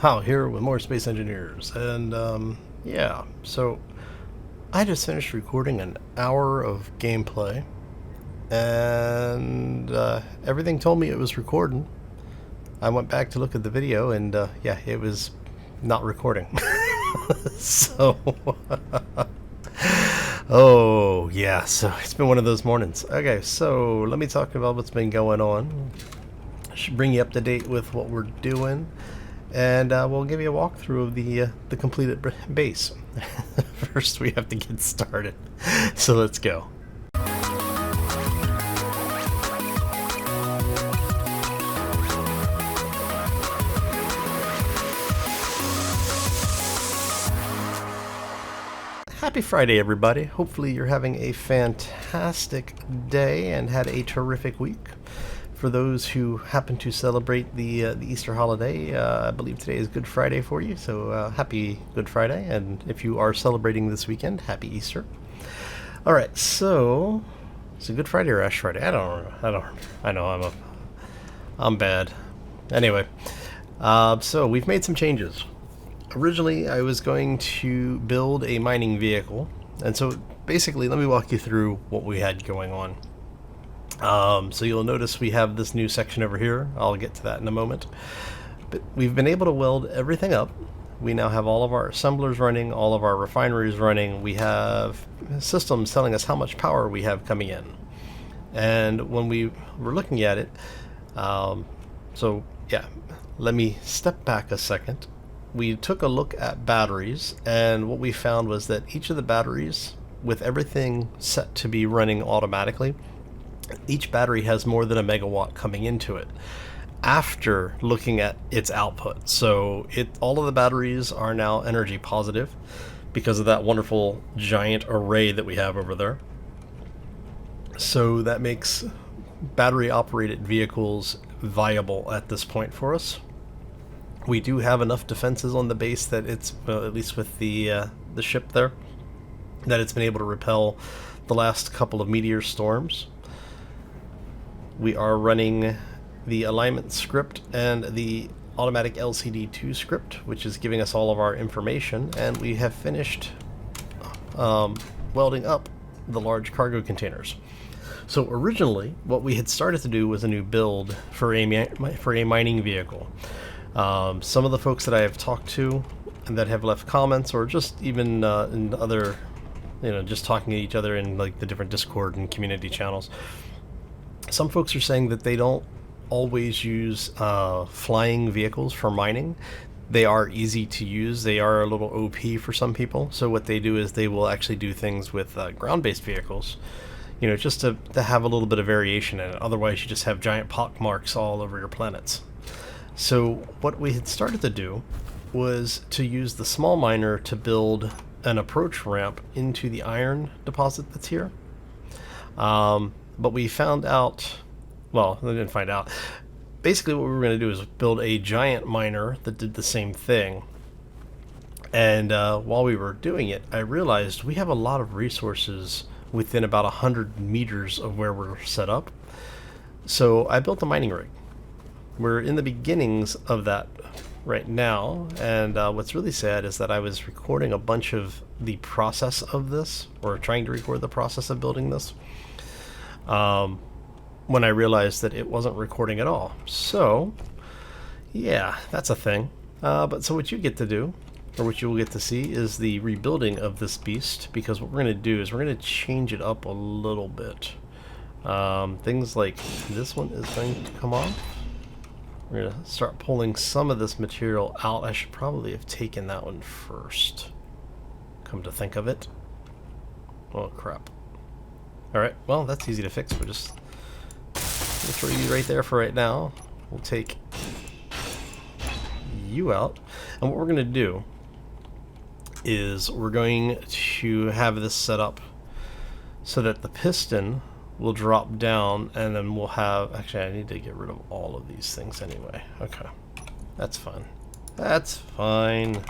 Hal here with more Space Engineers, and yeah, so I just finished recording an hour of gameplay, and everything told me it was recording. I went back to look at the video, and yeah, it was not recording. So, oh yeah, so it's been one of those mornings. Okay, so let me talk about what's been going on. I should bring you up to date with what we're doing. And we'll give you a walkthrough of the completed base. First, we have to get started. So let's go. Happy Friday, everybody. Hopefully you're having a fantastic day and had a terrific week. For those who happen to celebrate the Easter holiday, I believe today is Good Friday for you, so happy Good Friday, and if you are celebrating this weekend, happy Easter. Alright, so is it Good Friday or Ash Friday? I know I'm bad. Anyway, so we've made some changes. Originally, I was going to build a mining vehicle, and so basically, let me walk you through what we had going on. So you'll notice we have this new section over here. I'll get to that in a moment. But we've been able to weld everything up. We now have all of our assemblers running, all of our refineries running. We have systems telling us how much power we have coming in. And when we were looking at it, so yeah, let me step back a second. We took a look at batteries, and what we found was that each of the batteries, with everything set to be running automatically, each battery has more than a megawatt coming into it after looking at its output. So all of the batteries are now energy positive because of that wonderful giant array that we have over there. So that makes battery operated vehicles viable at this point for us. We do have enough defenses on the base that it's, well, at least with the ship there, that it's been able to repel the last couple of meteor storms. We are running the alignment script and the automatic LCD2 script, which is giving us all of our information, and we have finished welding up the large cargo containers. So originally, what we had started to do was a new build for a mining vehicle. Some of the folks that I have talked to and that have left comments, or just even in other, just talking to each other in like the different Discord and community channels, some folks are saying that they don't always use flying vehicles for mining. They are easy to use. They are a little OP for some people. So what they do is they will actually do things with ground-based vehicles, just to have a little bit of variation in it. Otherwise, you just have giant pock marks all over your planets. So what we had started to do was to use the small miner to build an approach ramp into the iron deposit that's here. But we found out, well, we didn't find out. Basically what we were going to do is build a giant miner that did the same thing. And while we were doing it, I realized we have a lot of resources within about 100 meters of where we're set up. So I built a mining rig. We're in the beginnings of that right now, and what's really sad is that I was recording a bunch of the process of this, or trying to record the process of building this, when I realized that it wasn't recording at all. So yeah, that's a thing. But so what you get to do, or what you will get to see, is the rebuilding of this beast, because what we're going to do is we're going to change it up a little bit. Things like this one is going to come off. We're going to start pulling some of this material out. I should probably have taken that one first, come to think of it. Oh crap. Alright, well, that's easy to fix. We'll just throw you right there for right now. We'll take you out. And what we're going to do is we're going to have this set up so that the piston will drop down, and then we'll have... Actually, I need to get rid of all of these things anyway. Okay. That's fine. That's fine.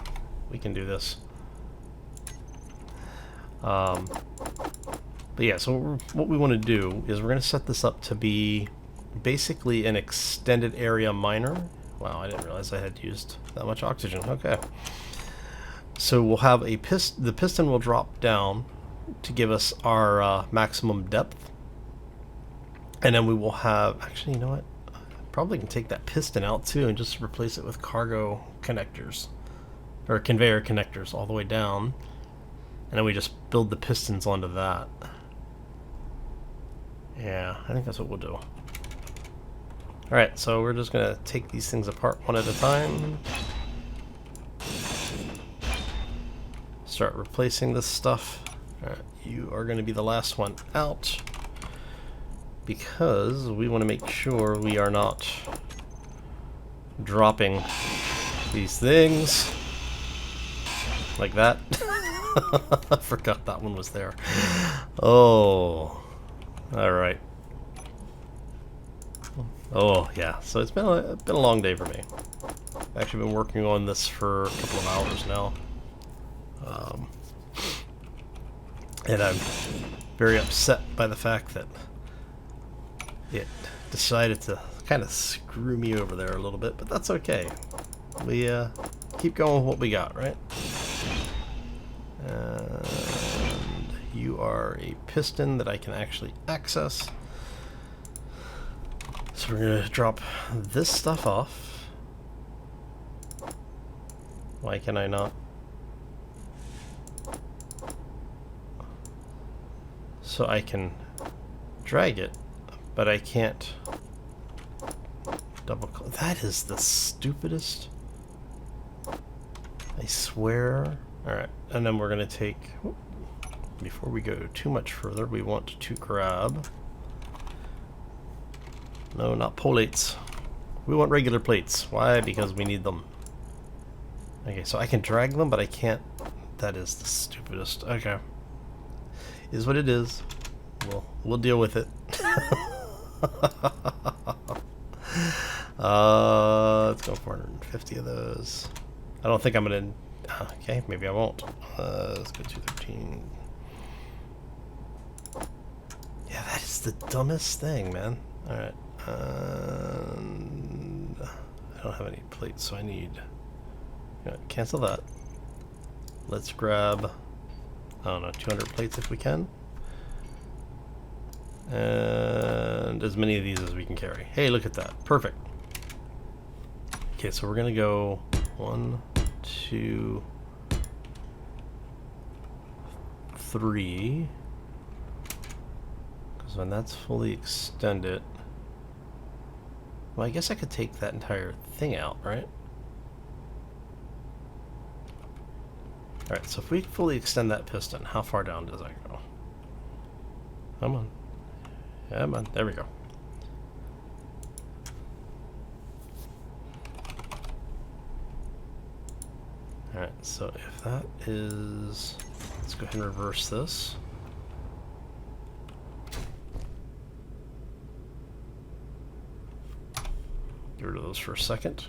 We can do this. But yeah, so what we want to do is we're going to set this up to be basically an extended area miner Wow, I didn't realize I had used that much oxygen. Okay. So we'll have a the piston will drop down to give us our maximum depth. And then we will have, actually, you know what? Probably can take that piston out too and just replace it with cargo connectors. Or conveyor connectors all the way down. And then we just build the pistons onto that. Yeah, I think that's what we'll do. Alright, so we're just going to take these things apart one at a time. Start replacing this stuff. Alright, you are going to be the last one out. Because we want to make sure we are not dropping these things. Like that. I forgot that one was there. Oh. Alright. Oh, yeah. So it's been a long day for me. I've actually been working on this for a couple of hours now. And I'm very upset by the fact that it decided to kind of screw me over there a little bit, but that's okay. We keep going with what we got, right? And you are a piston that I can actually access. So we're going to drop this stuff off. Why can I not? So I can drag it, but I can't double click. That is the stupidest. I swear. Alright, and then we're going to take, before we go too much further, we want to grab, no, not polates. We want regular plates. Why? Because we need them. Okay, so I can drag them, but I can't. That is the stupidest. Okay. Is what it is. We'll deal with it. Let's go 450 of those. I don't think I'm gonna. Okay, maybe I won't. Let's go 213. Yeah, that is the dumbest thing, man. All right. And I don't have any plates, so I need. Cancel that. Let's grab, I don't know, 200 plates if we can. And as many of these as we can carry. Hey, look at that. Perfect. Okay, so we're going to go 1, 2, 3. Because when that's fully extended, well, I guess I could take that entire thing out, right? Alright, so if we fully extend that piston, how far down does that go? Come on. Come on. There we go. Alright, so if that is... Let's go ahead and reverse this. Get rid of those for a second.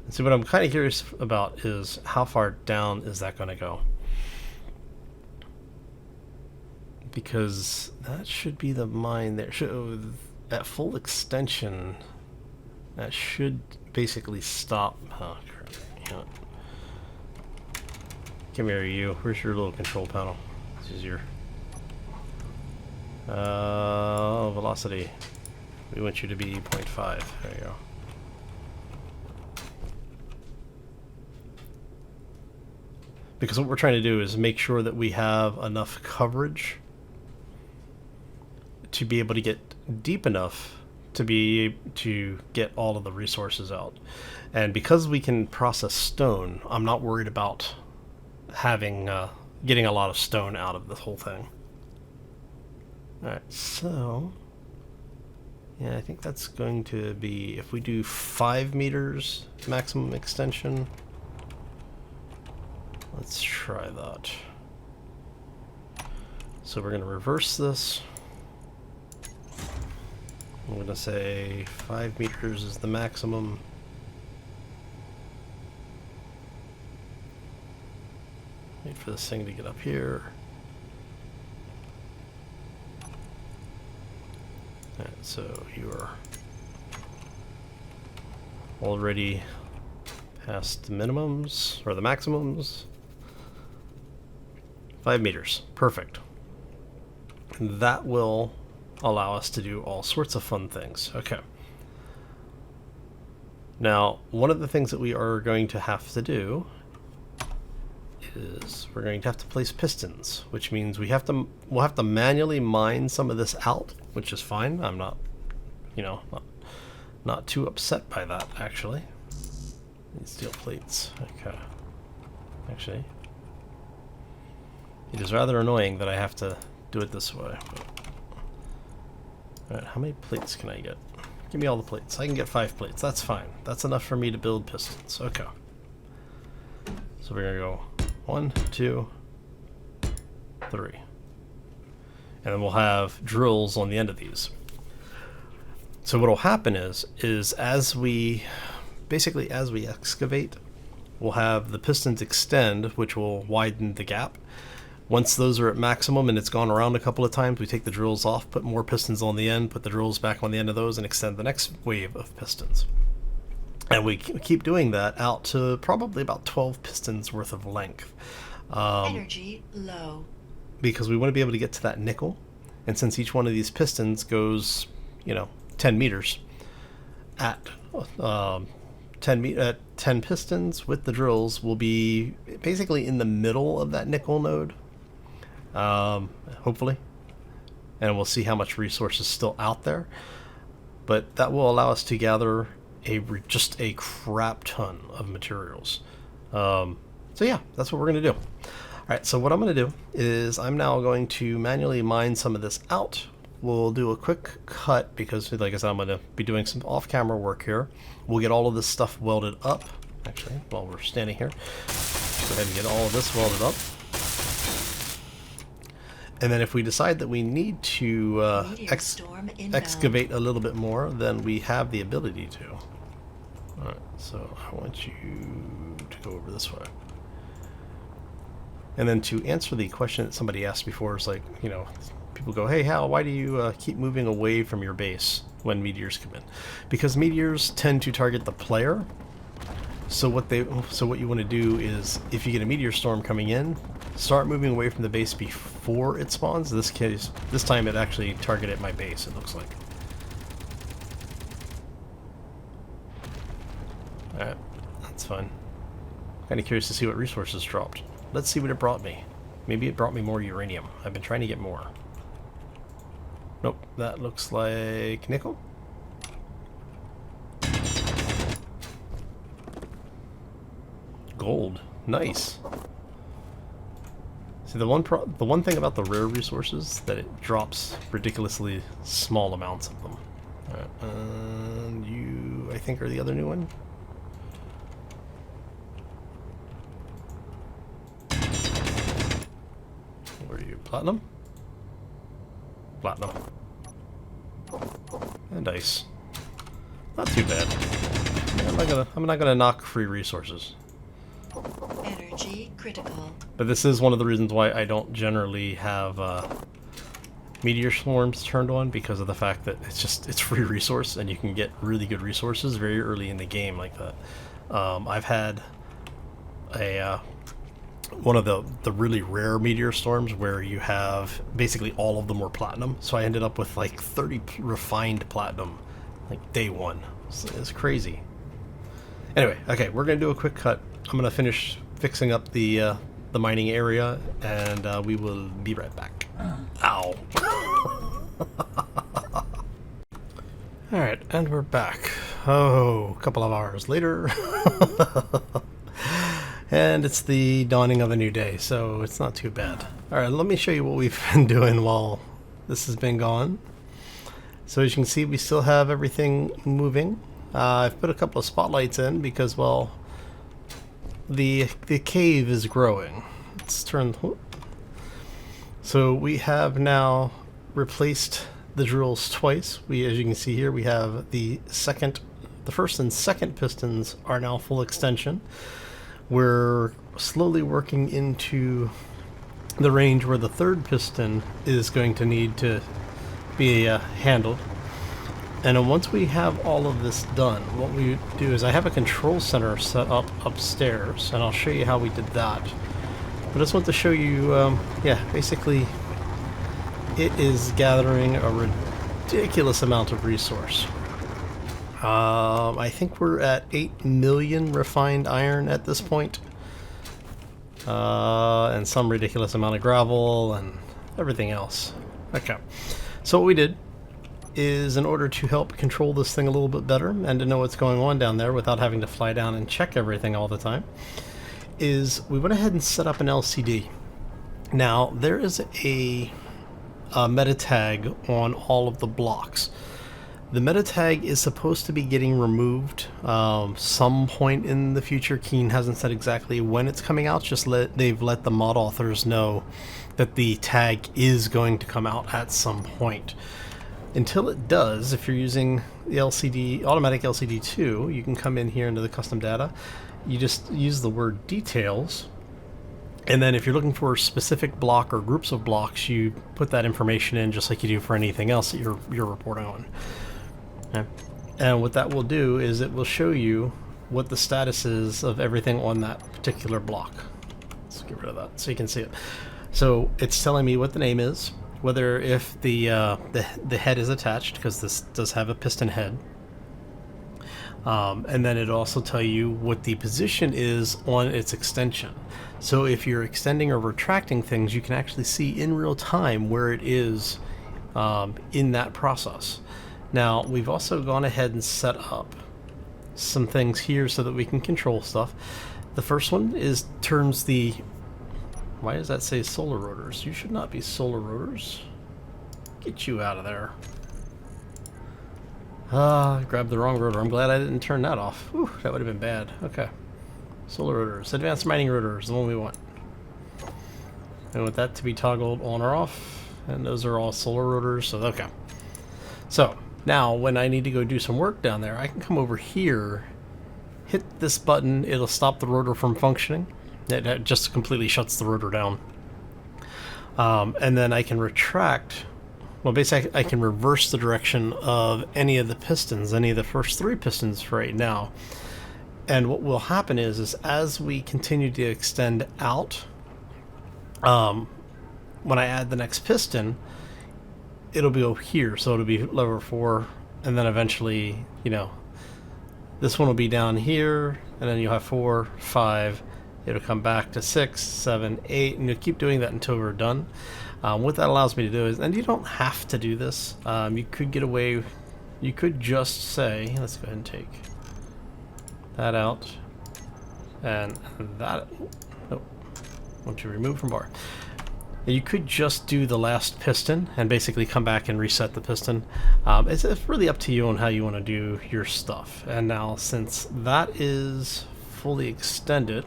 And so what I'm kind of curious about is how far down is that going to go? Because that should be the mine there. At full extension, that should basically stop. Oh, crap. You know, come here, you. Where's your little control panel? This is your velocity. We want you to be 0.5. There you go. Because what we're trying to do is make sure that we have enough coverage to be able to get deep enough to be to get all of the resources out. And because we can process stone, I'm not worried about having getting a lot of stone out of this whole thing. Alright, so yeah, I think that's going to be, if we do 5 meters maximum extension. Let's try that. So we're going to reverse this. I'm going to say 5 meters is the maximum. Wait for this thing to get up here. Alright, so you are already past the minimums, or the maximums. 5 meters. Perfect. That will allow us to do all sorts of fun things. Okay. Now, one of the things that we are going to have to do is we're going to have to place pistons, which means we'll have to manually mine some of this out, which is fine. I'm not, not too upset by that, actually. These steel plates. Okay. Actually, it is rather annoying that I have to do it this way. Alright, how many plates can I get? Give me all the plates. I can get 5 plates. That's fine. That's enough for me to build pistons. Okay. So we're going to go 1, 2, 3. And then we'll have drills on the end of these. So what will happen is as we excavate, we'll have the pistons extend, which will widen the gap. Once those are at maximum and it's gone around a couple of times, we take the drills off, put more pistons on the end, put the drills back on the end of those, and extend the next wave of pistons. And we keep doing that out to probably about 12 pistons worth of length. Energy low. Because we want to be able to get to that nickel. And since each one of these pistons goes, 10 meters, at 10 pistons with the drills, will be basically in the middle of that nickel node. Hopefully. And we'll see how much resource is still out there. But that will allow us to gather just a crap ton of materials. So yeah, that's what we're going to do. Alright, so what I'm going to do is I'm now going to manually mine some of this out. We'll do a quick cut because, like I said, I'm going to be doing some off-camera work here. We'll get all of this stuff welded up. Actually, while we're standing here, go ahead and get all of this welded up. And then if we decide that we need to excavate a little bit more, then we have the ability to. Alright, so I want you to go over this way. And then to answer the question that somebody asked before, is like, people go, hey Hal, why do you keep moving away from your base when meteors come in? Because meteors tend to target the player. So what you want to do is, if you get a meteor storm coming in, start moving away from the base before it spawns. In this time it actually targeted my base, it looks like. Alright, that's fine. Kind of curious to see what resources dropped. Let's see what it brought me. Maybe it brought me more uranium. I've been trying to get more. Nope, that looks like nickel. Gold. Nice. See, the one thing about the rare resources that it drops ridiculously small amounts of them. Alright, and you, I think, are the other new one. Where are you? Platinum? Platinum. And ice. Not too bad. I'm not gonna knock free resources. Energy critical. But this is one of the reasons why I don't generally have meteor swarms turned on, because of the fact that it's free resource and you can get really good resources very early in the game like that. I've had one of the really rare meteor storms where you have basically all of them were platinum, so I ended up with like 30 refined platinum like day one. It's crazy. Anyway, okay, we're gonna do a quick cut. I'm gonna finish fixing up the mining area, and we will be right back. Ow. Alright, and we're back. Oh, a couple of hours later. And it's the dawning of a new day, so it's not too bad. Alright, let me show you what we've been doing while this has been gone. So as you can see, we still have everything moving. I've put a couple of spotlights in because, well, the cave is growing. Let's turn. So we have now replaced the drills twice. As you can see here, we have the first and second pistons are now full extension. We're slowly working into the range where the third piston is going to need to be handled. And then once we have all of this done, what we do is I have a control center set up upstairs, and I'll show you how we did that. But I just want to show you, yeah, basically it is gathering a ridiculous amount of resource. I think we're at 8 million refined iron at this point. And some ridiculous amount of gravel and everything else. Okay, so what we did is, in order to help control this thing a little bit better and to know what's going on down there without having to fly down and check everything all the time, is we went ahead and set up an LCD. Now, there is a meta tag on all of the blocks. The meta tag is supposed to be getting removed some point in the future. Keen hasn't said exactly when it's coming out, just they've let the mod authors know that the tag is going to come out at some point. Until it does, if you're using the LCD, automatic LCD 2, you can come in here into the custom data. You just use the word details, and then if you're looking for a specific block or groups of blocks, you put that information in just like you do for anything else that you're reporting on. Okay. And what that will do is it will show you what the status is of everything on that particular block. Let's get rid of that so you can see it. So it's telling me what the name is, whether if the head is attached, because this does have a piston head. And then it'll also tell you what the position is on its extension. So if you're extending or retracting things, you can actually see in real time where it is in that process. Now, we've also gone ahead and set up some things here so that we can control stuff. The first one is turns the... Why does that say solar rotors? You should not be solar rotors. Get you out of there. Ah, grabbed the wrong rotor. I'm glad I didn't turn that off. Whew, that would have been bad. Okay. Solar rotors. Advanced mining rotors, the one we want. I want that to be toggled on or off. And those are all solar rotors, so okay. So, now when I need to go do some work down there, I can come over here, hit this button, it'll stop the rotor from functioning. It just completely shuts the rotor down. And then I can retract. Well, basically, I can reverse the direction of any of the pistons, any of the first 3 pistons for right now. And what will happen is as we continue to extend out, when I add the next piston, it'll be over here. So it'll be lever 4, and then eventually, you know, this one will be down here, and then you'll have 4, 5. It'll come back to 6, 7, 8, and you'll keep doing that until we're done. What that allows me to do is, and you don't have to do this, you could get away, you could just say, let's go ahead and take that out, and that, oh, want you remove from bar. You could just do the last piston and basically come back and reset the piston. It's really up to you on how you want to do your stuff. And now, since that is fully extended,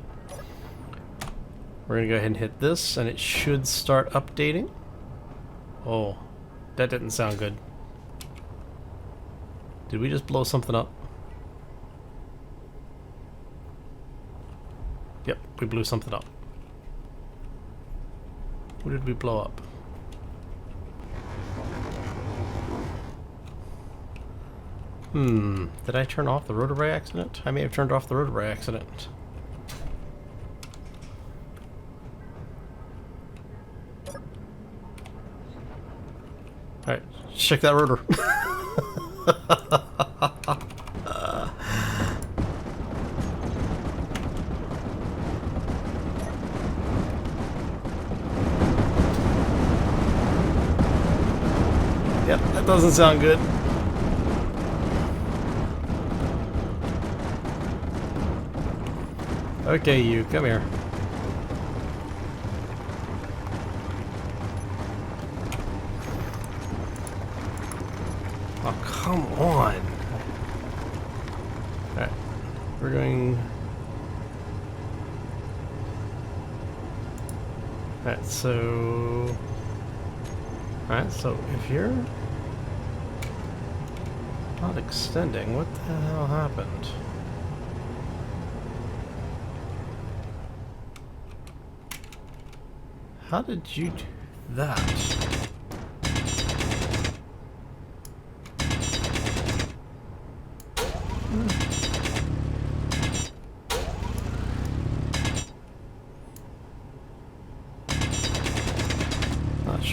we're going to go ahead and hit this, and it should start updating. Oh, that didn't sound good. Did we just blow something up? Yep, we blew something up. What did we blow up? Did I turn off the rotor by accident? I may have turned off the rotor by accident. Alright, check that rotor. Yep, that doesn't sound good. Okay, you, come here. Oh, come on. Alright, we're going... Alright, so... Alright, so if you're not extending, what the hell happened? How did you do that?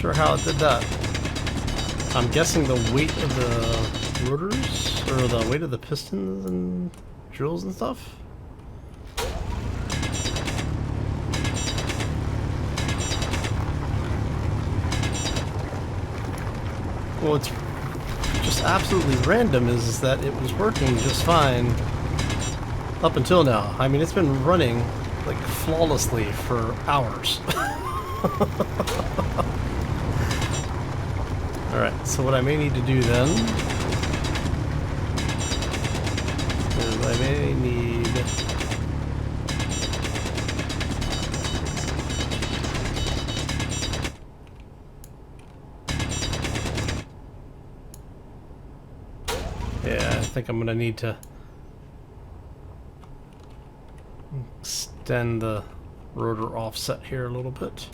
sure how it did that. I'm guessing the weight of the rotors, or the weight of the pistons and drills and stuff. Well, it's just absolutely random is that it was working just fine up until now. I mean, it's been running like flawlessly for hours. Alright, so what I may need to do then is I may need I think I'm gonna need to extend the rotor offset here a little bit.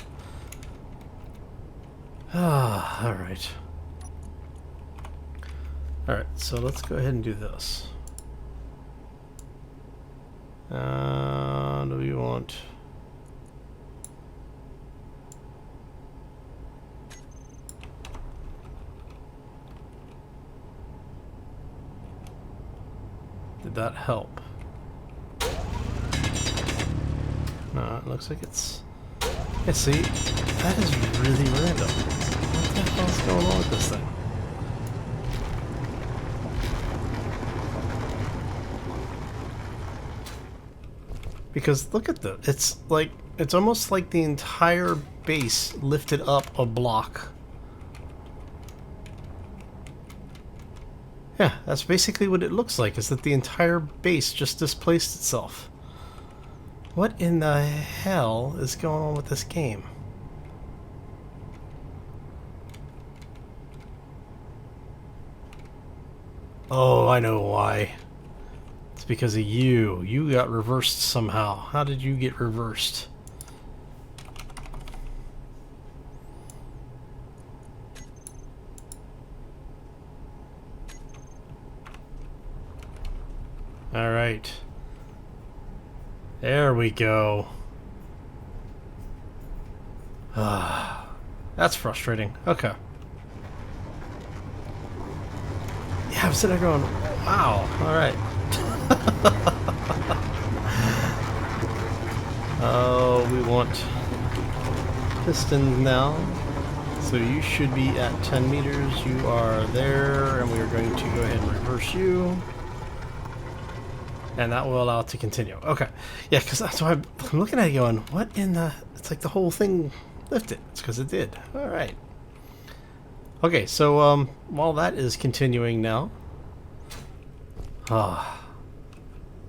Alright. Alright, so let's go ahead and do this. Do we want... Did that help? No, it looks like it's... Yeah, see? That is really random. What the hell's going on with this thing? Because look at this. It's like... It's almost like the entire base lifted up a block. Yeah, that's basically what it looks like, is that the entire base just displaced itself. What in the hell is going on with this game? Oh, I know why. It's because of you. You got reversed somehow. How did you get reversed? All right. There we go. That's frustrating. Okay. Yeah, I'm sitting there going, wow, alright. Oh, we want pistons now. So you should be at 10 meters. You are there, and we are going to go ahead and reverse you. And that will allow it to continue. Okay. Yeah, because that's why I'm looking at it going, what in the... It's like the whole thing lifted. It's because it did. Alright. Okay, so while that is continuing now,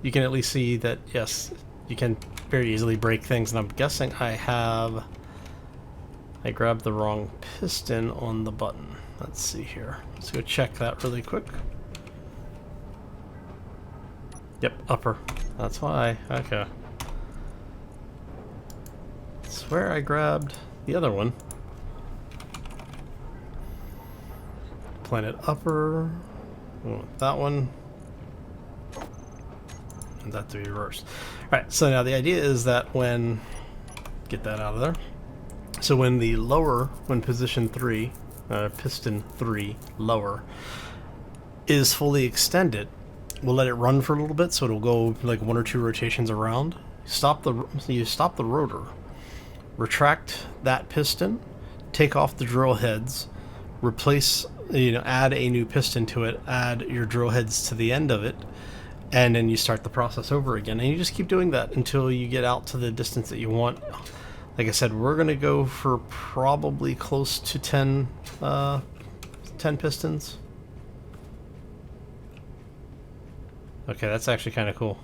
you can at least see that, yes, you can very easily break things. And I'm guessing I grabbed the wrong piston on the button. Let's see here. Let's go check that really quick. Yep, upper. That's why. Okay. I swear I grabbed the other one. Planet upper. We want that one. And that to be reversed. Alright, so now the idea is that when... Get that out of there. So when the lower, when position 3, piston 3, lower, is fully extended, we'll let it run for a little bit, so it'll go like 1 or 2 rotations around. You stop the rotor, retract that piston, take off the drill heads, replace, add a new piston to it, add your drill heads to the end of it, and then you start the process over again. And you just keep doing that until you get out to the distance that you want. Like I said, we're gonna go for probably close to 10 pistons. Okay, that's actually kind of cool.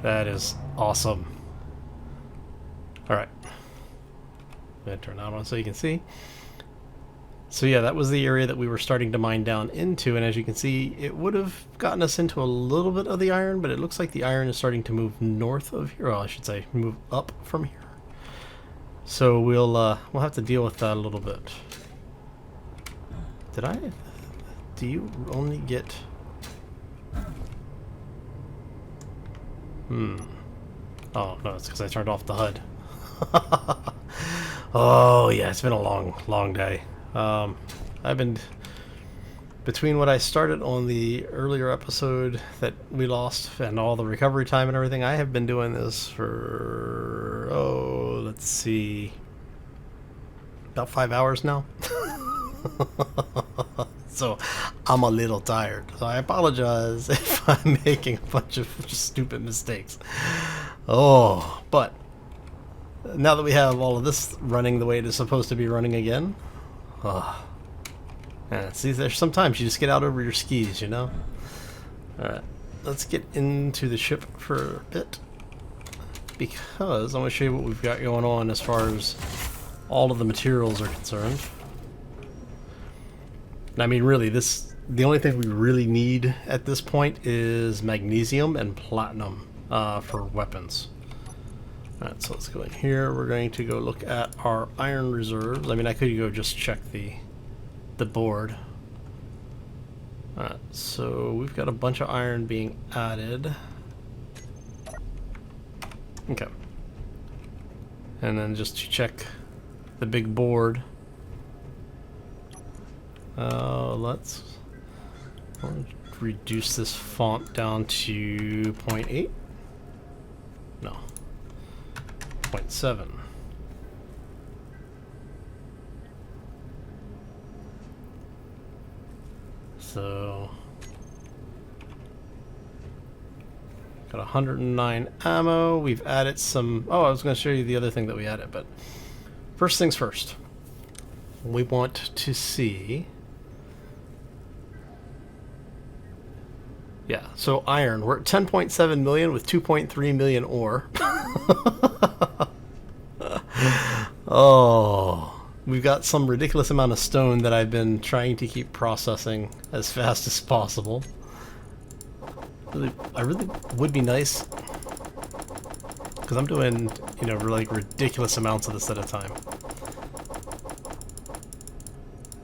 That is awesome. Alright. I'm going to turn that on so you can see. So yeah, that was the area that we were starting to mine down into, and as you can see, it would have gotten us into a little bit of the iron, but it looks like the iron is starting to move north of here. Well, I should say move up from here. So we'll have to deal with that a little bit. Do you only get... Oh, no, it's because I turned off the HUD. Oh, yeah, it's been a long day. I've been... Between what I started on the earlier episode that we lost and all the recovery time and everything, I have been doing this for, oh, let's see, about 5 hours now. So I'm a little tired. So I apologize if I'm making a bunch of stupid mistakes. Oh, but now that we have all of this running the way it is supposed to be running again, yeah, see, there's sometimes you just get out over your skis, you know? Alright, let's get into the ship for a bit, because I want to show you what we've got going on as far as all of the materials are concerned. And I mean, really, the only thing we really need at this point is magnesium and platinum for weapons. Alright, so let's go in here. We're going to go look at our iron reserves. I mean, I could go just check the board. Alright, so we've got a bunch of iron being added. Okay. And then just to check the big board. Let's reduce this font down to 0.8. No. 0.7. So got 109 ammo. We've added some. Oh, I was going to show you the other thing that we added, but first things first. We want to see. Yeah, so iron. We're at 10.7 million with 2.3 million ore. Oh. We've got some ridiculous amount of stone that I've been trying to keep processing as fast as possible. I really would be nice, because I'm doing, you know, like ridiculous amounts of this at a time.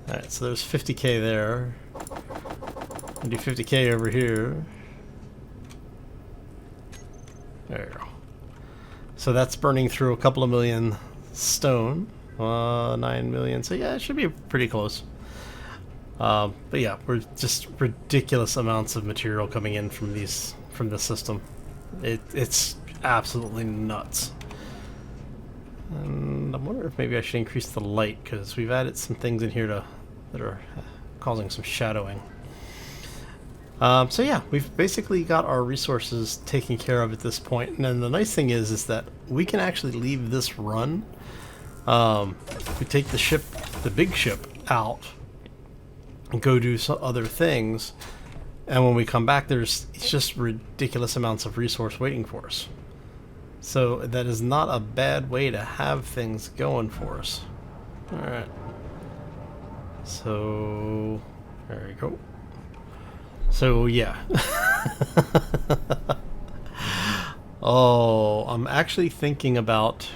Alright, so there's 50k there. I'll do 50k over here. There we go. So that's burning through a couple of million stone. 9 million. So yeah, it should be pretty close. But yeah, we're just ridiculous amounts of material coming in from this system. It's absolutely nuts. And I wonder if maybe I should increase the light, because we've added some things in here that are causing some shadowing. So yeah, we've basically got our resources taken care of at this point. And then the nice thing is that we can actually leave this run. We take the big ship out and go do some other things, and when we come back, it's just ridiculous amounts of resource waiting for us. So that is not a bad way to have things going for us. Alright. So there we go. So yeah. Oh, I'm actually thinking about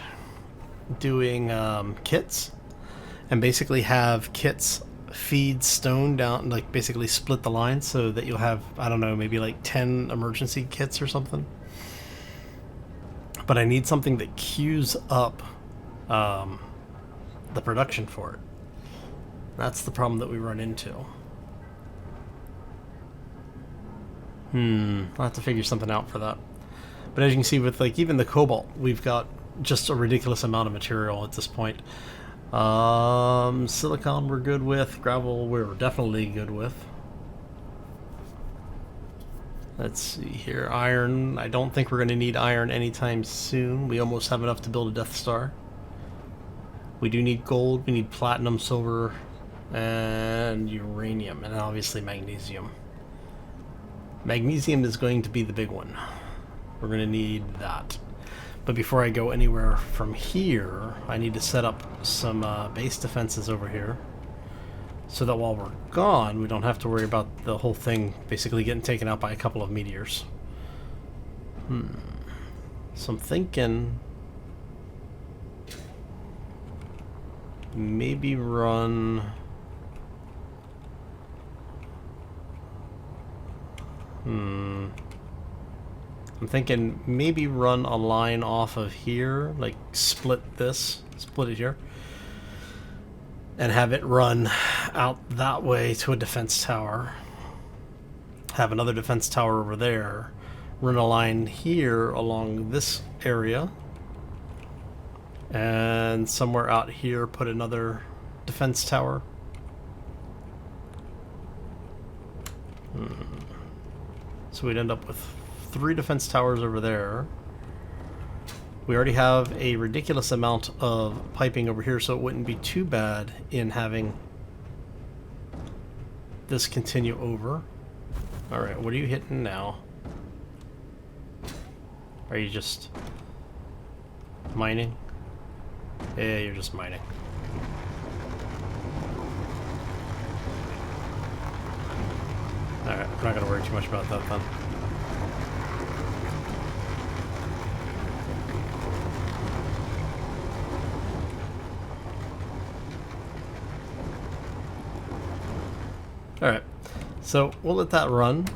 doing kits, and basically have kits feed stone down, like basically split the line so that you'll have, I don't know, maybe like 10 emergency kits or something. But I need something that queues up the production for it. That's the problem that we run into. I'll have to figure something out for that. But as you can see, with like even the cobalt, we've got just a ridiculous amount of material at this point. Silicon we're good with. Gravel we're definitely good with. Let's see here. Iron, I don't think we're going to need iron anytime soon. We almost have enough to build a Death Star. We do need gold. We need platinum, silver, and uranium, and obviously magnesium. Magnesium is going to be the big one. We're going to need that. But before I go anywhere from here, I need to set up some base defenses over here, so that while we're gone, we don't have to worry about the whole thing basically getting taken out by a couple of meteors. So I'm thinking maybe run... I'm thinking maybe run a line off of here, like split it here, and have it run out that way to a defense tower. Have another defense tower over there. Run a line here along this area. And somewhere out here put another defense tower. So we'd end up with 3 defense towers over there. We already have a ridiculous amount of piping over here, so it wouldn't be too bad in having this continue over. Alright, what are you hitting now? Are you just mining? Yeah, you're just mining. Alright, we're not going to worry too much about that then. Alright, so we'll let that run.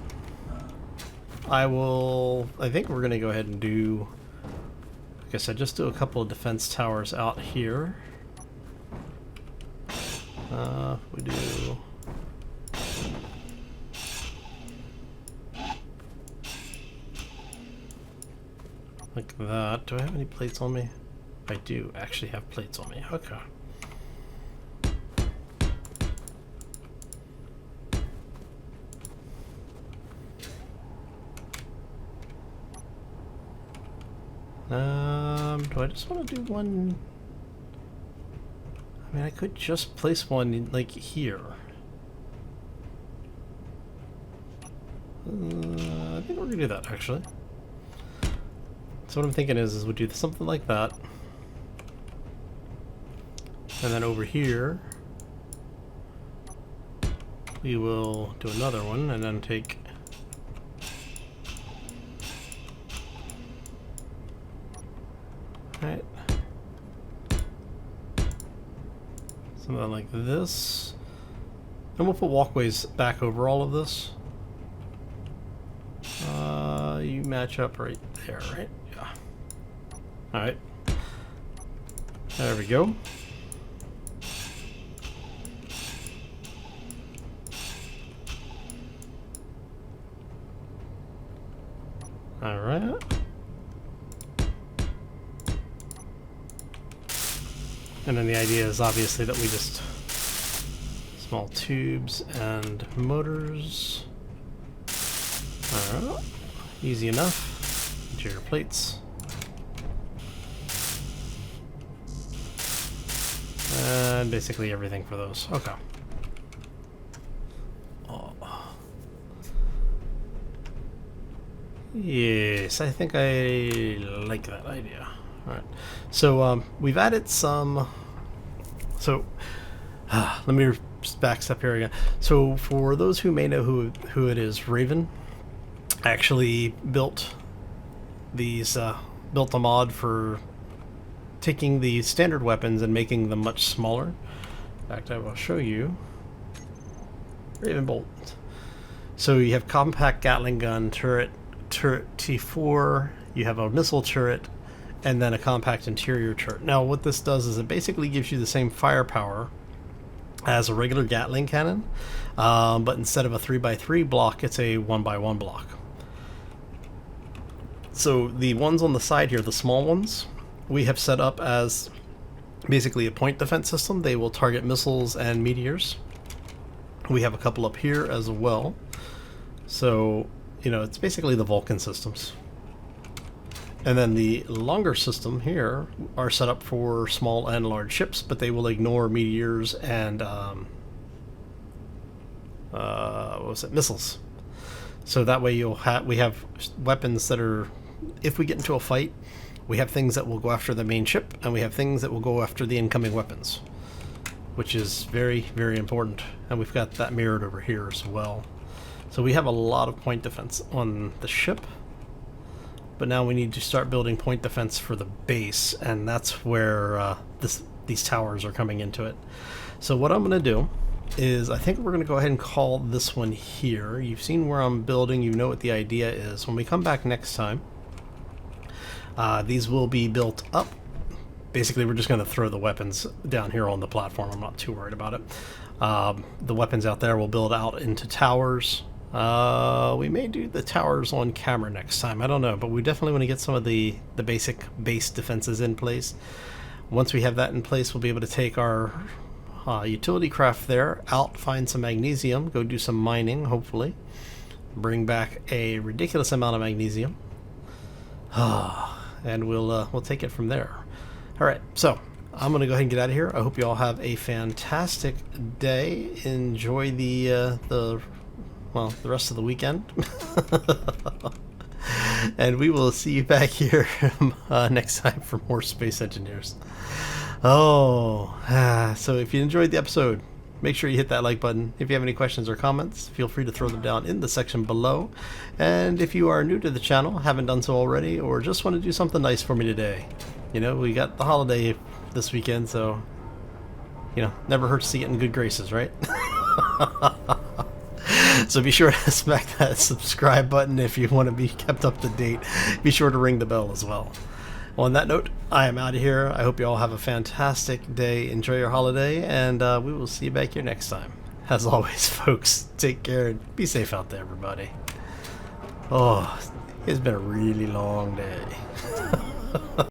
I think we're going to go ahead and do, like I said, just do a couple of defense towers out here. We do... like that. Do I have any plates on me? I do actually have plates on me. Okay. Do I just want to do one? I mean, I could just place one in, like, here. I think we're gonna do that, actually. So what I'm thinking is we'll do something like that. And then over here, we will do another one and then take... Right. Something like this. And we'll put walkways back over all of this. You match up right there, right? Yeah. Alright. There we go. Alright. And then the idea is obviously that we just small tubes and motors. Alright. Easy enough. Interior plates. And basically everything for those. Okay. Oh. Yes, I think I like that idea. Alright, so we've added some, so let me just back step here again. So for those who may know who it is, Raven actually built these, built a mod for taking the standard weapons and making them much smaller. In fact, I will show you. Raven Bolt. So you have compact Gatling gun, turret T4, you have a missile turret, and then a compact interior turret. Now what this does is it basically gives you the same firepower as a regular Gatling cannon, but instead of a 3x3 block, it's a 1x1 block. So the ones on the side here, the small ones, we have set up as basically a point defense system. They will target missiles and meteors. We have a couple up here as well. So, you know, it's basically the Vulcan systems. And then the longer system here are set up for small and large ships, but they will ignore meteors and missiles. So that way we have weapons that are, if we get into a fight, we have things that will go after the main ship, and we have things that will go after the incoming weapons, which is very, very important. And we've got that mirrored over here as well. So we have a lot of point defense on the ship. But now we need to start building point defense for the base, and that's where these towers are coming into it. So what I'm going to do is I think we're going to go ahead and call this one here. You've seen where I'm building, you know what the idea is. When we come back next time, These will be built up. Basically, we're just going to throw the weapons down here on the platform. I'm not too worried about it. The weapons out there will build out into towers. We may do the towers on camera next time. I don't know, but we definitely want to get some of the basic base defenses in place. Once we have that in place, we'll be able to take our utility craft there out, find some magnesium, go do some mining, hopefully. Bring back a ridiculous amount of magnesium. And we'll take it from there. Alright, so I'm going to go ahead and get out of here. I hope you all have a fantastic day. Enjoy the rest of the weekend. And we will see you back here next time for more Space Engineers. So if you enjoyed the episode, make sure you hit that like button. If you have any questions or comments, feel free to throw them down in the section below. And if you are new to the channel, haven't done so already, or just want to do something nice for me today, you know, we got the holiday this weekend, so, you know, never hurts to get in good graces, right? So be sure to smack that subscribe button if you want to be kept up to date. Be sure to ring the bell as well. Well, on that note, I am out of here. I hope you all have a fantastic day. Enjoy your holiday, and we will see you back here next time. As always, folks, take care and be safe out there, everybody. Oh, it's been a really long day.